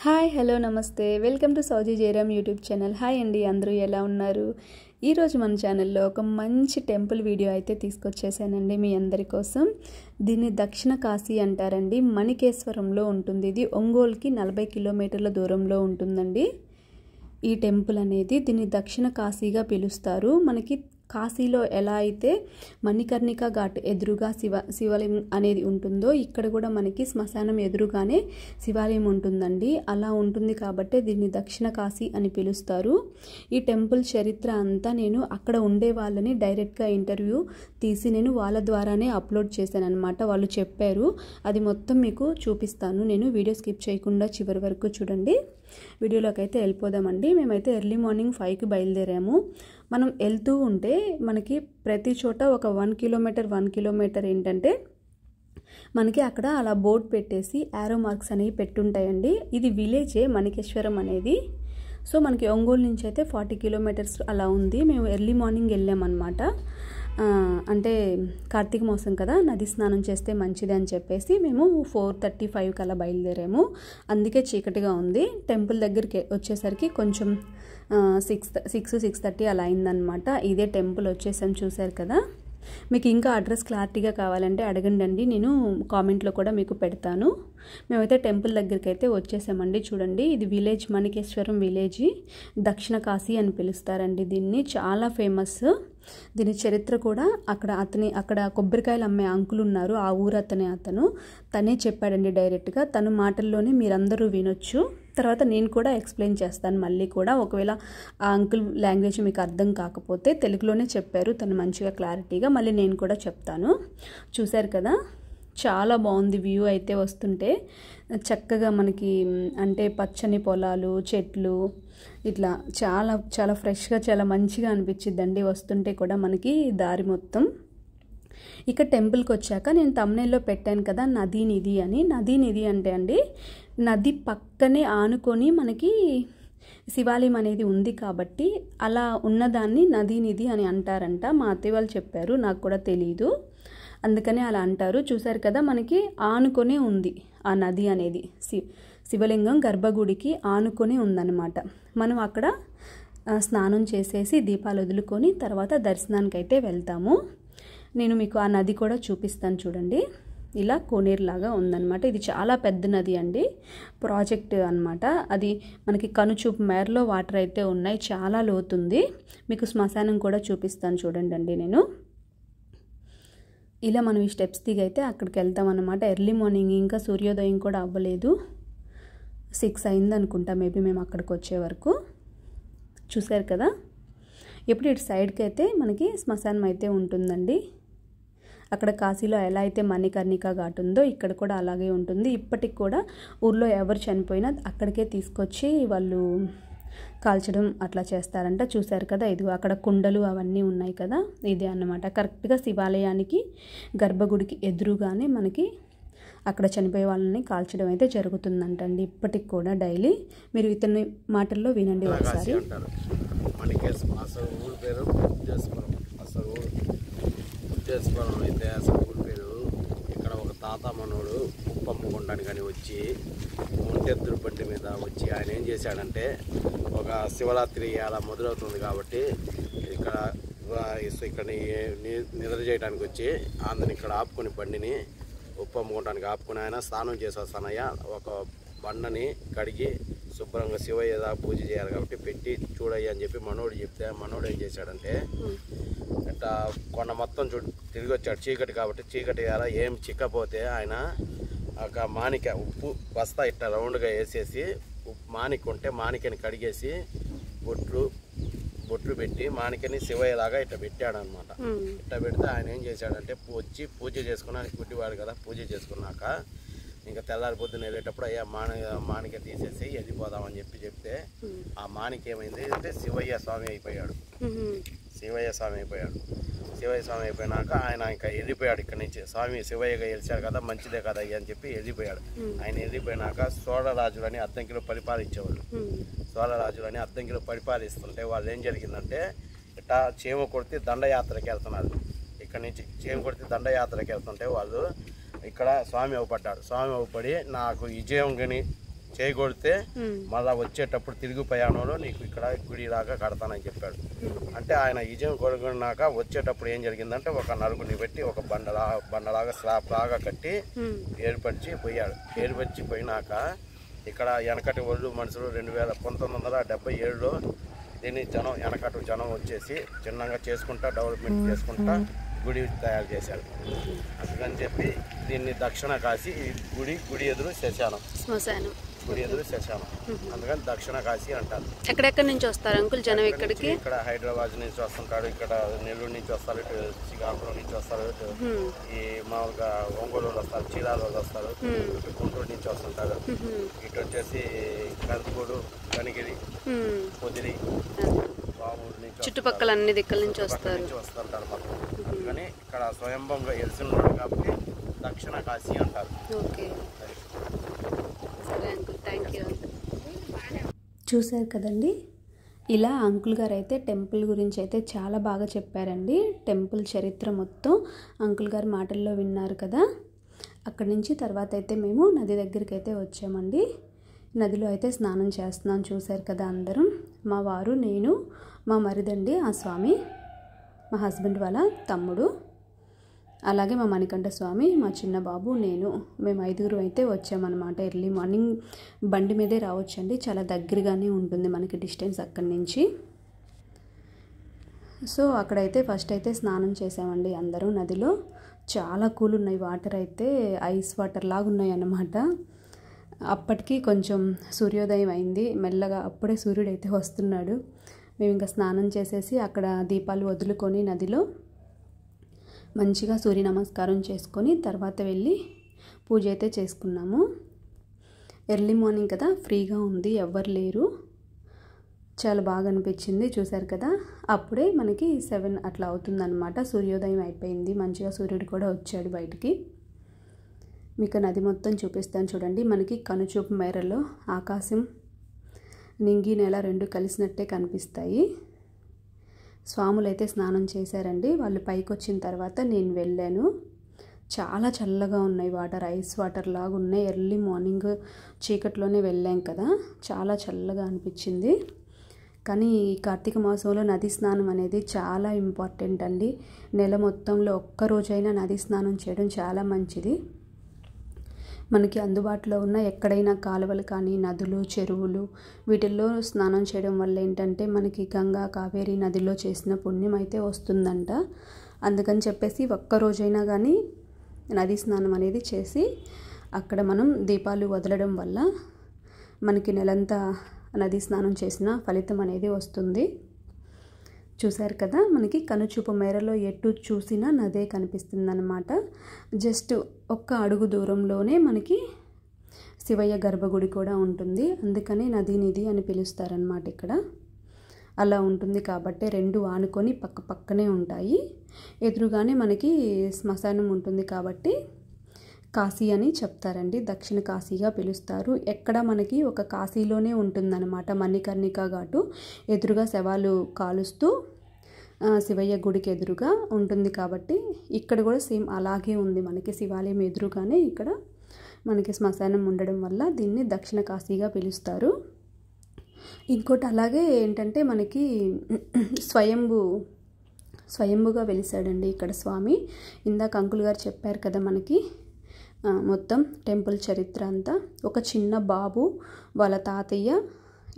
Hi hello నమస్తే welcome to సౌజీ Jayaram YouTube channel. Hi అండి, అందరూ ఎలా ఉన్నారు? ఈరోజు మన ఛానల్లో ఒక మంచి టెంపుల్ వీడియో అయితే తీసుకొచ్చేసానండి మీ అందరి కోసం. దీన్ని దక్షిణ కాశీ అంటారండి. మణికేశ్వరంలో ఉంటుంది. ఇది ఒంగోలుకి 40 కిలోమీటర్ల దూరంలో ఉంటుందండి ఈ టెంపుల్ అనేది. దీన్ని దక్షిణ కాశీగా పిలుస్తారు. మనకి కాశీలో ఎలా అయితే మణికర్ణిక ఘాట్ ఎదురుగా శివాలయం అనేది ఉంటుందో, ఇక్కడ కూడా మనకి శ్మశానం ఎదురుగానే శివాలయం ఉంటుందండి. అలా ఉంటుంది కాబట్టి దీన్ని దక్షిణ కాశీ అని పిలుస్తారు. ఈ టెంపుల్ చరిత్ర అంతా నేను అక్కడ ఉండే వాళ్ళని డైరెక్ట్గా ఇంటర్వ్యూ తీసి నేను వాళ్ళ ద్వారానే అప్లోడ్ చేశాను అనమాట. వాళ్ళు చెప్పారు, అది మొత్తం మీకు చూపిస్తాను. నేను వీడియో స్కిప్ చేయకుండా చివరి వరకు చూడండి. వీడియోలోకి అయితే వెళ్ళిపోదామండి. మేమైతే ఎర్లీ మార్నింగ్ 5కి బయలుదేరాము. మనం వెళ్తూ ఉంటే మనకి ప్రతి చోట ఒక 1 కిలోమీటర్ ఏంటంటే మనకి అక్కడ అలా బోర్డు పెట్టేసి యారో మార్క్స్ అనేవి పెట్టుంటాయండి. ఇది విలేజే మణికేశ్వరం అనేది. సో మనకి ఒంగోలు నుంచి అయితే 40 కిలోమీటర్స్ అలా ఉంది. మేము ఎర్లీ మార్నింగ్ వెళ్ళామన్నమాట. అంటే కార్తీక మాసం కదా, నది స్నానం చేస్తే మంచిది అని చెప్పేసి మేము 4:35కి అలా బయలుదేరాము. అందుకే చీకటిగా ఉంది. టెంపుల్ దగ్గరికి వచ్చేసరికి కొంచెం 6:30 అలా అయిందనమాట. ఇదే టెంపుల్ వచ్చేసాం, చూశారు కదా. మీకు ఇంకా అడ్రస్ క్లారిటీగా కావాలంటే అడగండి, నేను కామెంట్లో కూడా మీకు పెడతాను. మేమైతే టెంపుల్ దగ్గరికి అయితే వచ్చేసామండి. చూడండి, ఇది విలేజ్, మణికేశ్వరం విలేజ్, దక్షిణ కాశీ అని పిలుస్తారండి దీన్ని. చాలా ఫేమస్. దీని చరిత్ర కూడా అక్కడ కొబ్బరికాయలు అమ్మే అంకులు ఉన్నారు, ఆ ఊరు తనే చెప్పాడండి డైరెక్ట్గా. తన మాటల్లోనే మీరందరూ వినొచ్చు. తర్వాత నేను కూడా ఎక్స్ప్లెయిన్ చేస్తాను మళ్ళీ కూడా. ఒకవేళ ఆ అంకుల్ లాంగ్వేజ్ మీకు అర్థం కాకపోతే తెలుగులోనే చెప్పారు తను మంచిగా క్లారిటీగా. మళ్ళీ నేను కూడా చెప్తాను. చూశారు కదా, చాలా బాగుంది వ్యూ అయితే. వస్తుంటే చక్కగా మనకి అంటే పచ్చని పొలాలు, చెట్లు, ఇట్లా చాలా చాలా ఫ్రెష్గా చాలా మంచిగా అనిపించిద్దండి వస్తుంటే కూడా మనకి దారి మొత్తం. ఇక టెంపుల్కి వచ్చాక నేను తమ్నెయిల్లో పెట్టాను కదా నదీ నిధి అని. నదీ నిధి అంటే అండి, నది పక్కనే ఆనుకొని మనకి శివాలయం అనేది ఉంది కాబట్టి అలా ఉన్నదాన్ని నదీ నిధి అని అంటారంట. మా అత్తయ్య వాళ్ళు చెప్పారు, నాకు కూడా తెలీదు, అందుకనే అలా అంటారు. చూశారు కదా, మనకి ఆనుకొనే ఉంది ఆ నది అనేది. శివలింగం గర్భగుడికి ఆనుకొని ఉందన్నమాట. మనం అక్కడ స్నానం చేసేసి దీపాలు వదులుకొని తర్వాత దర్శనానికి అయితే వెళ్తాము. నేను మీకు ఆ నది కూడా చూపిస్తాను. చూడండి, ఇలా కోనేరులాగా ఉందన్నమాట. ఇది చాలా పెద్ద నది అండి, ప్రాజెక్ట్ అన్నమాట. అది మనకి కనుచూపు మేరలో వాటర్ అయితే ఉన్నాయి, చాలా లోతుంది. మీకు శ్మశానం కూడా చూపిస్తాను చూడండి అండి. నేను ఇలా మనం ఈ స్టెప్స్ దిగైతే అక్కడికి వెళ్తాం అన్నమాట. ఎర్లీ మార్నింగ్, ఇంకా సూర్యోదయం కూడా అవ్వలేదు, 6 అయింది అనుకుంటా మేబీ మేము అక్కడికి వచ్చే వరకు. చూశారు కదా, ఇప్పుడు ఇటు సైడ్కి అయితే మనకి శ్మశానం అయితే ఉంటుందండి. అక్కడ కాశీలో ఎలా అయితే మణికర్ణిక ఘాట్ ఉందో ఇక్కడ కూడా అలాగే ఉంటుంది. ఇప్పటికి కూడా ఊర్లో ఎవరు చనిపోయినా అక్కడికే తీసుకొచ్చి వాళ్ళు కాల్చడం అట్లా చేస్తారంట. చూశారు కదా, ఇదిగో అక్కడ కుండలు అవన్నీ ఉన్నాయి కదా, ఇదే అన్నమాట. కరెక్ట్గా శివాలయానికి గర్భగుడికి ఎదురుగానే మనకి అక్కడ చనిపోయే వాళ్ళని కాల్చడం అయితే జరుగుతుందంటండి ఇప్పటికి కూడా డైలీ. మీరు ఇతని మాటల్లో వినండి ఒకసారి. అసలు ఊరి పేరు ఉద్దేశపురం అయితే అసలు ఊరి పేరు. ఇక్కడ ఒక తాత మనోడు ఉప్పు అమ్ముకోవడానికి కానీ వచ్చి ఒంటెద్దురు బండి మీద వచ్చి ఆయన ఏం చేశాడంటే, ఒక శివరాత్రి అలా మొదలవుతుంది కాబట్టి ఇక్కడ నిద్ర చేయడానికి వచ్చి అందరిని ఇక్కడ ఆపుకొని బండిని ఉప్పు అమ్ముకోవడానికి ఆపుకుని ఆయన స్నానం చేసి వస్తానయ్యా, ఒక బండని కడిగి శుభ్రంగా శివయ్య పూజ చేయాలి కాబట్టి పెట్టి చూడయ్యా అని చెప్పి మనోడు చెప్తే, మనోడు ఏం చేశాడంటే ఇట్లా కొండ మొత్తం తిరిగి వచ్చాడు. చీకటి కాబట్టి చీకటి అలా ఏం చిక్కపోతే ఆయన ఒక మాణిక ఉప్పు బస్తా ఇట్లా రౌండ్గా వేసేసి మాణిక ఉంటే మాణికని కడిగేసి బొట్లు పెట్టి మాణికని శివయ్యలాగా ఇట్లా పెట్టాడు అనమాట. ఇట్లా పెడితే ఆయన ఏం చేశాడంటే వచ్చి పూజ చేసుకున్నాక, గుడ్డివాడు కదా, పూజ చేసుకున్నాక ఇంకా తెల్లారి పొద్దున్న వెళ్ళేటప్పుడు అయ్యా మాణిక తీసేసి వెళ్ళిపోదామని చెప్తే ఆ మాణిక ఏమైంది అంటే శివయ్య స్వామి అయిపోయాడు. శివయ్య స్వామి అయిపోయినాక ఆయన ఇంకా వెళ్ళిపోయాడు ఇక్కడి నుంచి. స్వామి శివయ్యగా గెలిచాడు కదా, మంచిదే కదా అయ్యా అని చెప్పి వెళ్ళిపోయాడు. ఆయన వెళ్ళిపోయినాక సోళరాజులని అద్దంకిలో పరిపాలించేవాళ్ళు. సోళరాజులని అద్దంకిలో పరిపాలిస్తుంటే వాళ్ళు ఏం జరిగిందంటే, ఇట్లా చీమ కొడితే దండయాత్రకి వెళ్తున్నారు. ఇక్కడి నుంచి చీమ కొడితే దండయాత్రకి వెళ్తుంటే వాళ్ళు ఇక్కడ స్వామి అవపడ్డాడు. స్వామి అవపడి నాకు విజయం కానీ చేయగొడితే మళ్ళీ వచ్చేటప్పుడు తిరుగు ప్రయాణంలో నీకు ఇక్కడ గుడిలాగా కడతానని చెప్పాడు. అంటే ఆయన విజయం కొనుక్కున్నాక వచ్చేటప్పుడు ఏం జరిగిందంటే ఒక నలుగురిని పెట్టి ఒక బండలాగా స్లాబ్ లాగా కట్టి ఏర్పరిచి పోయాడు. ఏర్పరిచి పోయినాక ఇక్కడ వెనకటి ఒళ్ళు మనుషులు 1977లో దీన్ని వెనకటి జనం వచ్చేసి చిన్నగా చేసుకుంటా డెవలప్మెంట్ చేసుకుంటా గుడి తయారు చేశారు. అందుకని చెప్పి దీన్ని దక్షిణ కాశీ, గుడి ఎదురు శ్మశానం, గుడి ఎదురు శ్మశానం, అందుకని దక్షిణ కాశీ అంటారు. ఎక్కడెక్కడి నుంచి వస్తారు అంకుల్ జనం ఇక్కడికి? ఇక్కడ హైదరాబాద్ నుంచి వస్తుంటారు, ఇక్కడ నెల్లూరు నుంచి వస్తారు, ఇటు శ్రీకాకుళం నుంచి వస్తారు, ఈ మామూలుగా ఒంగోలు వస్తారు, చీరాల వస్తారు, ఇటు గుంటూరు నుంచి వస్తుంటారు, ఇటు వచ్చేసి కందుకూరు, కనిగిరి, పొదిరి, బామూరు నుంచి చుట్టుపక్కల అన్ని దిక్కుల నుంచి వస్తుంటారు మొత్తం. అందుకని ఇక్కడ స్వయంభంగా ఎలిసినాడు కాబట్టి దక్షిణ కాశీ అంటారు. చూశారు కదండి, ఇలా అంకుల్ గారు అయితే టెంపుల్ గురించి అయితే చాలా బాగా చెప్పారండి. టెంపుల్ చరిత్ర మొత్తం అంకుల్ గారు మాటల్లో విన్నారు కదా. అక్కడి నుంచి తర్వాత అయితే మేము నది దగ్గరికి అయితే వచ్చామండి. నదిలో అయితే స్నానం చేస్తున్నాం. చూశారు కదా అందరం, మా వారు, నేను, మా మరిదండి, ఆ స్వామి, మా హస్బెండ్ వాళ్ళ తమ్ముడు, అలాగే మా మణికంఠ స్వామి, మా చిన్న బాబు, నేను, మేము 5 అయితే వచ్చామన్నమాట. ఎర్లీ మార్నింగ్ బండి మీదే రావచ్చండి, చాలా దగ్గరగానే ఉంటుంది మనకి డిస్టెన్స్ అక్కడి నుంచి. సో అక్కడైతే ఫస్ట్ అయితే స్నానం చేసామండి అందరూ నదిలో. చాలా కూల్ ఉన్నాయి వాటర్ అయితే, ఐస్ వాటర్ లాగా ఉన్నాయి అన్నమాట. అప్పటికి కొంచెం సూర్యోదయం అయింది మెల్లగా, అప్పుడే సూర్యుడు అయితే వస్తున్నాడు. మేము ఇంకా స్నానం చేసేసి అక్కడ దీపాలు వదులుకొని నదిలో మంచిగా సూర్య నమస్కారం చేసుకొని తర్వాత వెళ్ళి పూజ అయితే చేసుకున్నాము. ఎర్లీ మార్నింగ్ కదా, ఫ్రీగా ఉంది, ఎవ్వరు లేరు, చాలా బాగా అనిపించింది. చూశారు కదా, అప్పుడే మనకి 7 అట్లా అవుతుందన్నమాట. సూర్యోదయం అయిపోయింది, మంచిగా సూర్యుడు కూడా వచ్చాడు బయటికి. మీకు నది మొత్తం చూపిస్తాను చూడండి. మనకి కనుచూపు మేరలో ఆకాశం, నింగి, నేల 2 కలిసినట్టే కనిపిస్తాయి. స్వాములు అయితే స్నానం చేశారండి. వాళ్ళు పైకి వచ్చిన తర్వాత నేను వెళ్ళాను. చాలా చల్లగా ఉన్నాయి వాటర్, ఐస్ వాటర్ లాగా ఉన్నాయి. ఎర్లీ మార్నింగ్ చీకట్లోనే వెళ్ళాం కదా, చాలా చల్లగా అనిపించింది. కానీ ఈ కార్తీక మాసంలో నది స్నానం అనేది చాలా ఇంపార్టెంట్ అండి. నెల మొత్తంలో ఒక్కరోజైనా నది స్నానం చేయడం చాలా మంచిది. మనకి అందుబాటులో ఉన్న ఎక్కడైనా కాలువలు కానీ, నదులు, చెరువులు, వీటిల్లో స్నానం చేయడం వల్ల ఏంటంటే మనకి గంగా, కావేరీ నదిలో చేసిన పుణ్యం అయితే వస్తుందంట. అందుకని చెప్పేసి ఒక్కరోజైనా కానీ నది స్నానం అనేది చేసి అక్కడ మనం దీపాలు వదలడం వల్ల మనకి నెలంతా నది స్నానం చేసిన ఫలితం అనేది వస్తుంది. చూశారు కదా, మనకి కనుచూపు మేరలో ఎటు చూసినా నదే కనిపిస్తుందన్నమాట. జస్ట్ 1 అడుగు దూరంలోనే మనకి శివయ్య గర్భగుడి కూడా ఉంటుంది. అందుకనే నది నిధి అని పిలుస్తారనమాట. ఇక్కడ అలా ఉంటుంది కాబట్టి 2 ఆనుకొని పక్కనే ఉంటాయి. ఎదురుగానే మనకి శ్మశానం ఉంటుంది కాబట్టి కాశీ అని చెప్తారండి, దక్షిణ కాశీగా పిలుస్తారు. ఎక్కడ మనకి ఒక కాశీలోనే ఉంటుందన్నమాట. మణికర్ణిక ఘాటు ఎదురుగా శవాలు కాలుస్తూ శివయ్య గుడికి ఎదురుగా ఉంటుంది కాబట్టి ఇక్కడ కూడా సేమ్ అలాగే ఉంది. మనకి శివాలయం ఎదురుగానే ఇక్కడ మనకి శ్మశానం ఉండడం వల్ల దీన్ని దక్షిణ కాశీగా పిలుస్తారు. ఇంకోటి అలాగే ఏంటంటే మనకి స్వయంభుగా వెలిసాడండి ఇక్కడ స్వామి. ఇందాక అంకుల్ గారు చెప్పారు కదా మనకి మొత్తం టెంపుల్ చరిత్ర అంతా. ఒక చిన్న బాబు వాళ్ళ తాతయ్య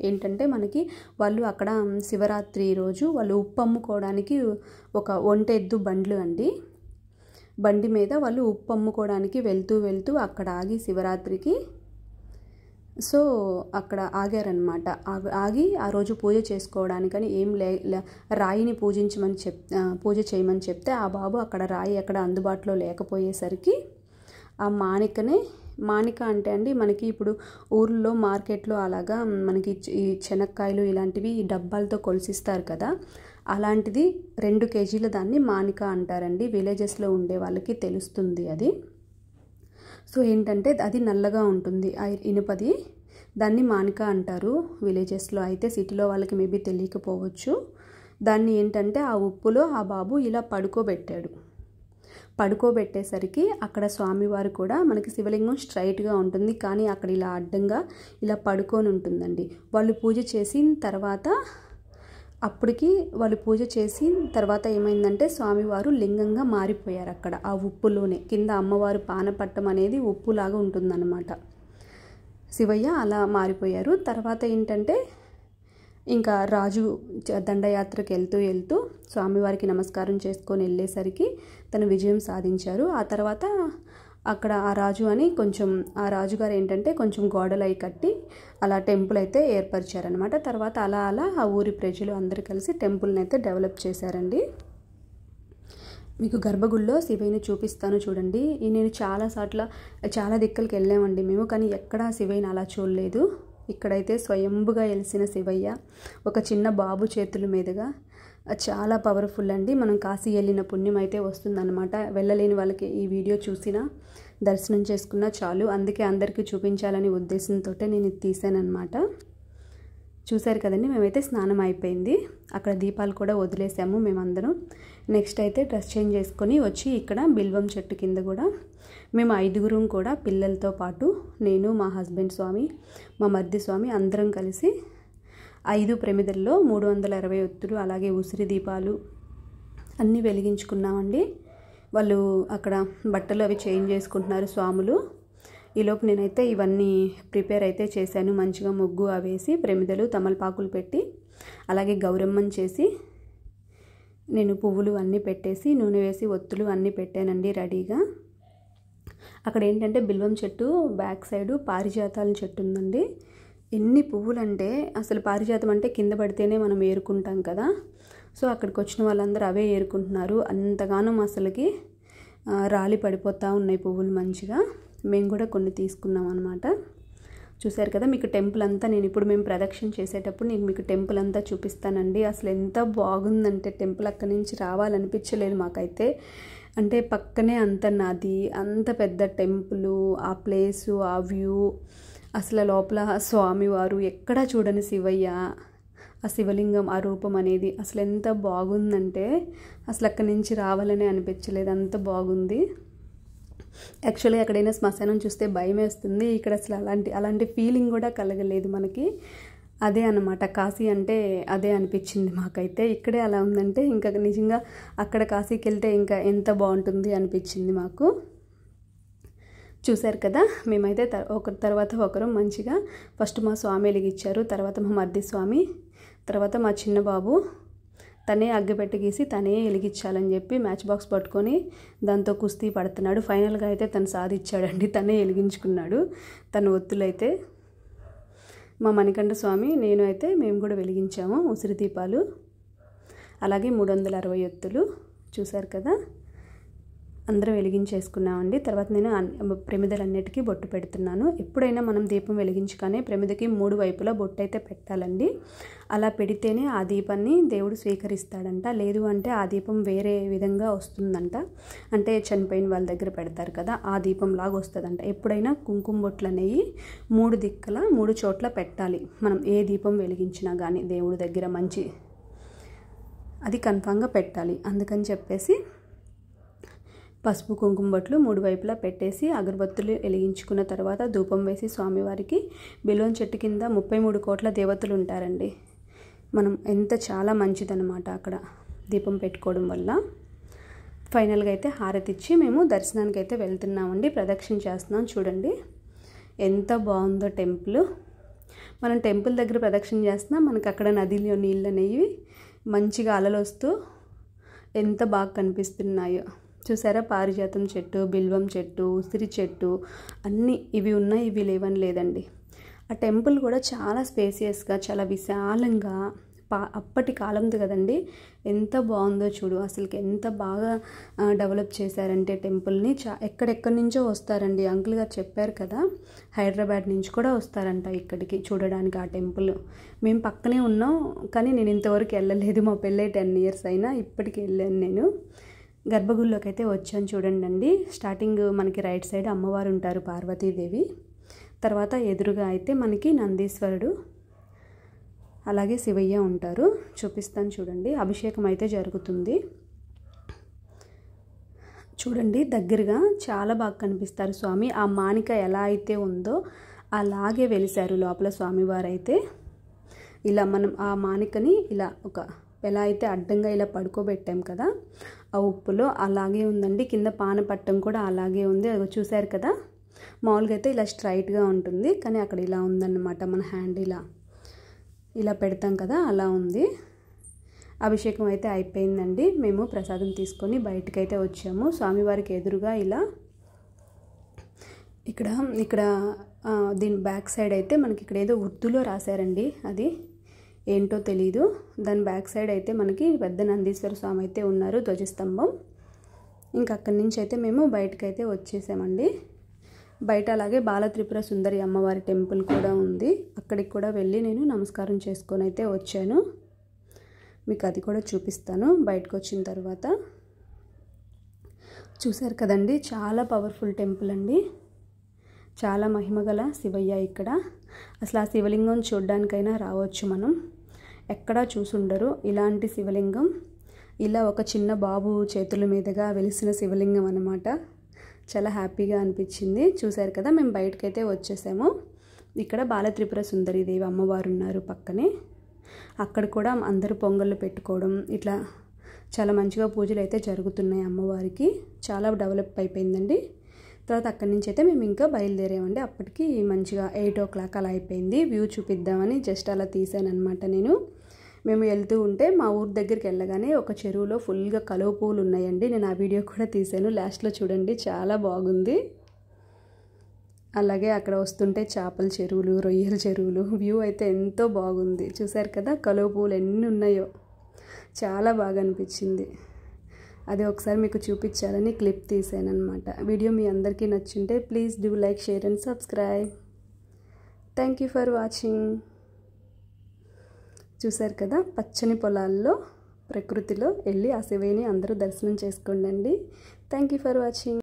ఏంటంటే మనకి వాళ్ళు అక్కడ శివరాత్రి రోజు వాళ్ళు ఉప్పు అమ్ముకోవడానికి ఒక ఒంటెద్దు బండ్లు అండి, బండి మీద వాళ్ళు ఉప్పు అమ్ముకోవడానికి వెళ్తూ అక్కడ ఆగి శివరాత్రికి సో అక్కడ ఆగారనమాట. ఆగి ఆ రోజు పూజ చేసుకోవడానికని ఏం రాయిని పూజ చేయమని చెప్తే ఆ బాబు అక్కడ రాయి అక్కడ అందుబాటులో లేకపోయేసరికి ఆ మాణిక అంటే అండి మనకి ఇప్పుడు ఊర్లో మార్కెట్లో అలాగా మనకి ఈ శనక్కాయలు ఇలాంటివి డబ్బాలతో కొలిసిస్తారు కదా, అలాంటిది 2 కేజీల దాన్ని మాణిక అంటారండి. విలేజెస్లో ఉండే వాళ్ళకి తెలుస్తుంది అది. సో ఏంటంటే అది నల్లగా ఉంటుంది ఇనుపది, దాన్ని మాణిక అంటారు విలేజెస్లో. అయితే సిటీలో వాళ్ళకి మేబీ తెలియకపోవచ్చు. దాన్ని ఏంటంటే ఆ ఉప్పులో ఆ బాబు ఇలా పడుకోబెట్టేసరికి అక్కడ స్వామివారు కూడా మనకి శివలింగం స్ట్రైట్గా ఉంటుంది, కానీ అక్కడ ఇలా అడ్డంగా ఇలా పడుకొని ఉంటుందండి. వాళ్ళు పూజ చేసిన తర్వాత అప్పటికి వాళ్ళు పూజ చేసిన తర్వాత ఏమైందంటే స్వామివారు లింగంగా మారిపోయారు. అక్కడ ఆ ఉప్పులోనే కింద అమ్మవారు పానపట్టం అనేది ఉప్పులాగా ఉంటుందన్నమాట. శివయ్య అలా మారిపోయారు. తర్వాత ఏంటంటే ఇంకా రాజు దండయాత్రకు వెళ్తూ స్వామివారికి నమస్కారం చేసుకొని వెళ్ళేసరికి తను విజయం సాధించారు. ఆ తర్వాత అక్కడ ఆ రాజుగారు ఏంటంటే కొంచెం గోడలు అయి కట్టి అలా టెంపుల్ అయితే ఏర్పరిచారనమాట. తర్వాత అలా ఆ ఊరి ప్రజలు అందరూ కలిసి టెంపుల్ని అయితే డెవలప్ చేశారండి. మీకు గర్భగుడిలో శివయ్యని చూపిస్తాను చూడండి. నేను చాలా దిక్కులకి వెళ్ళామండి మేము, కానీ ఎక్కడా శివయ్యని అలా చూడలేదు. ఇక్కడైతే స్వయంభుగా వెలిసిన శివయ్య ఒక చిన్న బాబు చేతుల మీదుగా చాలా పవర్ఫుల్ అండి. మనం కాశీ వెళ్ళిన పుణ్యం అయితే వస్తుందన్నమాట. వెళ్ళలేని వాళ్ళకి ఈ వీడియో చూసినా దర్శనం చేసుకున్నా చాలు. అందుకే అందరికీ చూపించాలని ఉద్దేశంతో నేను ఇది తీసానమాట. చూశారు కదండి, మేమైతే స్నానం అయిపోయింది. అక్కడ దీపాలు కూడా వదిలేసాము మేమందరం. నెక్స్ట్ అయితే డ్రెస్ చేంజ్ చేసుకొని వచ్చి ఇక్కడ బిల్వం చెట్టు కింద కూడా మేము 5గురం కూడా పిల్లలతో పాటు నేను, మా హస్బెండ్ స్వామి, మా మర్ది స్వామి అందరం కలిసి 5 ప్రమిదల్లో 320 ఒత్తులు అలాగే ఉసిరి దీపాలు అన్నీ వెలిగించుకున్నామండి. వాళ్ళు అక్కడ బట్టలు అవి చేంజ్ చేసుకుంటున్నారు స్వాములు. ఈలోపు నేనైతే ఇవన్నీ ప్రిపేర్ అయితే చేశాను. మంచిగా ముగ్గు అవేసి ప్రమిదలు తమలపాకులు పెట్టి అలాగే గౌరమ్మని చేసి నేను పువ్వులు అన్నీ పెట్టేసి నూనె వేసి ఒత్తులు అన్నీ పెట్టానండి రెడీగా. అక్కడ ఏంటంటే బిల్వం చెట్టు బ్యాక్ సైడు పారిజాతాల చెట్టు ఉందండి. ఎన్ని పువ్వులు అంటే అసలు పారిజాతం అంటే కింద పడితేనే మనం ఏరుకుంటాం కదా. సో అక్కడికి వచ్చిన వాళ్ళందరూ అవే ఏరుకుంటున్నారు. అంతగానం అసలుకి రాలి పడిపోతూ ఉన్నాయి పువ్వులు మంచిగా. మేము కూడా కొన్ని తీసుకున్నాం అనమాట. చూశారు కదా, మీకు టెంపుల్ అంతా మేము ప్రదక్షిణ చేసేటప్పుడు నేను మీకు టెంపుల్ అంతా చూపిస్తానండి. అసలు ఎంత బాగుందంటే టెంపుల్ అక్కడి నుంచి రావాలనిపించలేదు మాకైతే. అంటే పక్కనే అంత నది, అంత పెద్ద టెంపుల్, ఆ ప్లేసు, ఆ వ్యూ, అసలు లోపల స్వామివారు ఎక్కడా చూడని శివయ్య, ఆ శివలింగం, ఆ రూపం అనేది అసలు ఎంత బాగుందంటే అసలు అక్కడి నుంచి రావాలని అనిపించలేదు, అంత బాగుంది. యాక్చువల్లీ ఎక్కడైనా శ్మశానం చూస్తే భయం వేస్తుంది. ఇక్కడ అసలు అలాంటి ఫీలింగ్ కూడా కలగలేదు మనకి. అదే అన్నమాట, కాశీ అంటే అదే అనిపించింది మాకైతే. ఇక్కడే అలా ఉందంటే ఇంకా నిజంగా అక్కడ కాశీకి వెళ్తే ఇంకా ఎంత బాగుంటుంది అనిపించింది మాకు. చూశారు కదా, మేమైతే ఒకరి తర్వాత ఒకరు మంచిగా ఫస్ట్ మా స్వామి వెలిగించారు, తర్వాత మా మర్ది స్వామి, తర్వాత మా చిన్న బాబు తనే అగ్గిపెట్టి గీసి తనే వెలిగించాలని చెప్పి మ్యాచ్ బాక్స్ పట్టుకొని దాంతో కుస్తీ పడుతున్నాడు. ఫైనల్గా అయితే తను సాధించాడండి, తనే వెలిగించుకున్నాడు తన ఒత్తులైతే. మా మణికంఠ స్వామి మేము కూడా వెలిగించాము ఉసిరి దీపాలు, అలాగే 360 ఒత్తులు. చూశారు కదా, అందరం వెలిగించేసుకున్నామండి. తర్వాత నేను ప్రమిదలన్నిటికీ బొట్టు పెడుతున్నాను. ఎప్పుడైనా మనం దీపం వెలిగించుగానే ప్రమిదకి 3 వైపులా బొట్టు అయితే పెట్టాలండి. అలా పెడితేనే ఆ దీపాన్ని దేవుడు స్వీకరిస్తాడంట. లేదు అంటే ఆ దీపం వేరే విధంగా వస్తుందంట. అంటే చనిపోయిన వాళ్ళ దగ్గర పెడతారు కదా, ఆ దీపం లాగా వస్తుందంట. ఎప్పుడైనా కుంకుమ బొట్లు అనేవి 3 దిక్కుల 3 చోట్ల పెట్టాలి. మనం ఏ దీపం వెలిగించినా కానీ దేవుడి దగ్గర అది కన్ఫామ్గా పెట్టాలి. అందుకని చెప్పేసి పసుపు కుంకుమ బొట్లు 3 వైపులా పెట్టేసి అగరబత్తులు వెలిగించుకున్న తర్వాత ధూపం వేసి స్వామివారికి బిల్వం చెట్టు కింద 33 కోట్ల దేవతలు ఉంటారండి. మనం చాలా మంచిదన్నమాట అక్కడ దీపం పెట్టుకోవడం వల్ల. ఫైనల్గా అయితే హారతి ఇచ్చి మేము దర్శనానికి అయితే వెళ్తున్నామండి, ప్రదక్షిణ చేస్తున్నాం. చూడండి ఎంత బాగుందో టెంపుల్. మనం టెంపుల్ దగ్గర ప్రదక్షిణ చేస్తున్నాం, మనకు అక్కడ నదిలో నీళ్ళు అనేవి మంచిగా అలలు వస్తూ ఎంత బాగా కనిపిస్తున్నాయో. చూసారా, పారిజాతం చెట్టు, బిల్వం చెట్టు, ఉసిరి చెట్టు అన్నీ ఇవి ఉన్నాయి, ఇవి లేవని లేదండి. ఆ టెంపుల్ కూడా చాలా స్పేసియస్గా, చాలా విశాలంగా, అప్పటి కాలంది కదండి, ఎంత బాగుందో చూడు. అసలుకి ఎంత బాగా డెవలప్ చేశారంటే టెంపుల్ని. ఎక్కడెక్కడి నుంచో వస్తారండి. అంకుల్ గారు చెప్పారు కదా, హైదరాబాద్ నుంచి కూడా వస్తారంట ఇక్కడికి చూడడానికి ఆ టెంపుల్. మేము పక్కనే ఉన్నాం, కానీ నేను ఇంతవరకు వెళ్ళలేదు. మా పెళ్ళై 10 ఇయర్స్ అయినా ఇప్పటికి వెళ్ళాను నేను. గర్భగుడిలోకి అయితే వచ్చాను చూడండి అండి. స్టార్టింగ్ మనకి రైట్ సైడ్ అమ్మవారు ఉంటారు, పార్వతీదేవి. తర్వాత ఎదురుగా అయితే మనకి నందీశ్వరుడు అలాగే శివయ్య ఉంటారు. చూపిస్తాను చూడండి. అభిషేకం అయితే జరుగుతుంది. చూడండి దగ్గరగా చాలా బాగా కనిపిస్తారు స్వామి. ఆ మానిక ఎలా అయితే ఉందో అలాగే వెలిశారు లోపల స్వామివారు అయితే. ఇలా మనం ఆ మానికని ఇలా ఎలా అయితే అడ్డంగా ఇలా పడుకోబెట్టాం కదా ఆ ఉప్పులో, అలాగే ఉందండి. కింద పానపట్టం కూడా అలాగే ఉంది. అది చూశారు కదా. మామూలుగా అయితే ఇలా స్ట్రైట్గా ఉంటుంది, కానీ అక్కడ ఇలా ఉందన్నమాట. మన హ్యాండ్ ఇలా పెడతాం కదా, అలా ఉంది. అభిషేకం అయితే అయిపోయిందండి. మేము ప్రసాదం తీసుకొని బయటకైతే వచ్చాము. స్వామివారికి ఎదురుగా ఇలా ఇక్కడ దీని బ్యాక్ సైడ్ అయితే మనకి ఇక్కడ ఏదో ఉర్దూలో రాశారండి, అది ఏంటో తెలీదు. దాని బ్యాక్ సైడ్ అయితే మనకి పెద్ద నందీశ్వర స్వామి అయితే ఉన్నారు, ధ్వజస్తంభం. ఇంకా అక్కడి నుంచి అయితే మేము బయటకైతే వచ్చేసామండి. బయట అలాగే బాలత్రిపుర సుందరి అమ్మవారి టెంపుల్ కూడా ఉంది. అక్కడికి కూడా వెళ్ళి నేను నమస్కారం చేసుకొని అయితే వచ్చాను. మీకు అది కూడా చూపిస్తాను బయటకు వచ్చిన తర్వాత. చూశారు కదండి, చాలా పవర్ఫుల్ టెంపుల్ అండి. చాలా మహిమగల శివయ్య ఇక్కడ. అసలు ఆ శివలింగం చూడడానికైనా రావచ్చు మనం. ఎక్కడా చూసుండరు ఇలాంటి శివలింగం. ఇలా ఒక చిన్న బాబు చేతుల మీదుగా వెలిసిన శివలింగం అన్నమాట. చాలా హ్యాపీగా అనిపించింది. చూశారు కదా, మేము బయటకైతే వచ్చేసాము. ఇక్కడ బాలత్రిపుర సుందరీదేవి అమ్మవారు ఉన్నారు పక్కనే. అక్కడ కూడా అందరూ పొంగళ్ళు పెట్టుకోవడం, ఇట్లా చాలా మంచిగా పూజలు అయితే జరుగుతున్నాయి అమ్మవారికి. చాలా డెవలప్ అయిపోయిందండి. తర్వాత అక్కడి నుంచి అయితే మేము ఇంకా బయలుదేరామండి. అప్పటికి మంచిగా 8 o'clock అలా అయిపోయింది. వ్యూ చూపిద్దామని జస్ట్ అలా తీసాను అనమాట నేను. మేము వెళ్తూ ఉంటే మా ఊరి దగ్గరికి వెళ్ళగానే ఒక చెరువులో ఫుల్గా కలువ పువ్వులు ఉన్నాయండి. నేను ఆ వీడియో కూడా తీసాను, లాస్ట్లో చూడండి, చాలా బాగుంది. అలాగే అక్కడ వస్తుంటే చేపల చెరువులు, రొయ్యల చెరువులు, వ్యూ అయితే ఎంతో బాగుంది. చూశారు కదా కలువ పువ్వులు ఎన్ని ఉన్నాయో, చాలా బాగా అనిపించింది. అది ఒకసారి మీకు చూపించాలని క్లిప్ తీసాను అనమాట. వీడియో మీ అందరికీ నచ్చుంటే please do like, share and subscribe. Thank you for watching. చూశారు కదా, పచ్చని పొలాల్లో ప్రకృతిలో వెళ్ళి ఆ శివయ్యని అందరూ దర్శనం చేసుకోండి. Thank you for watching.